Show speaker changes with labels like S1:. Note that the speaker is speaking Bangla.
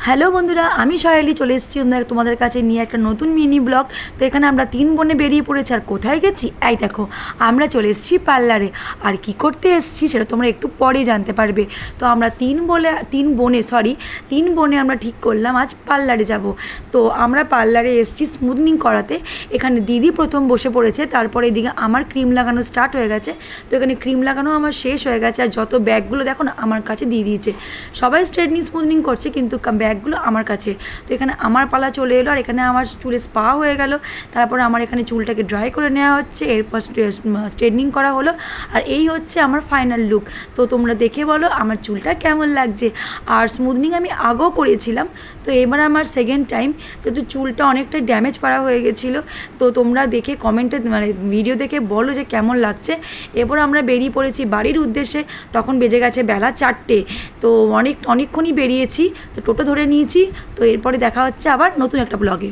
S1: হ্যালো বন্ধুরা, আমি সয়ালি চলে এসেছি তোমাদের কাছে নিয়ে একটা নতুন মিনি ব্লগ। তো এখানে আমরা 3 বোনে বেরিয়ে পড়েছি। আর কোথায় গেছি এই দেখো, আমরা চলে এসেছি পার্লারে। আর কি করতে এসেছি সেটা তোমরা একটু পরেই জানতে পারবে। তো আমরা তিন বোনে আমরা ঠিক করলাম আজ পার্লারে যাব। তো আমরা পার্লারে এসেছি স্মুথনিং করাতে। এখানে দিদি প্রথম বসে পড়েছে, তারপরে এদিকে আমার ক্রিম লাগানো স্টার্ট হয়ে গেছে। তো এখানে ক্রিম লাগানো আমার শেষ হয়ে গেছে, আর যত ব্যাগগুলো দেখো না আমার কাছে দিয়ে দিয়েছে। সবাই স্ট্রেটনিং স্মুথনিং করছে কিন্তু ব্যাগগুলো আমার কাছে। তো এখানে আমার পালা চলে এলো, আর এখানে আমার চুলে স্পা হয়ে গেল। তারপরে আমার এখানে চুলটাকে ড্রাই করে নেওয়া হচ্ছে, এরপর স্ট্রেটনিং করা হলো। আর এই হচ্ছে আমার ফাইনাল লুক। তো তোমরা দেখে বলো আমার চুলটা কেমন লাগছে। আর স্মুথনিং আমি আগেও করেছিলাম, তো এবার আমার সেকেন্ড টাইম। কিন্তু চুলটা অনেকটা ড্যামেজ করা হয়ে গেছিলো। তো তোমরা দেখে কমেন্টে ভিডিও দেখে বলো যে কেমন লাগছে। এরপর আমরা বেরিয়ে পড়েছি বাড়ির উদ্দেশ্যে। তখন বেজে গেছে বেলা 4টে। তো অনেকক্ষণই বেরিয়েছি, তো টোটো ধরে নিয়েছি। তো এরপরে দেখা হচ্ছে আবার নতুন একটা ব্লগে।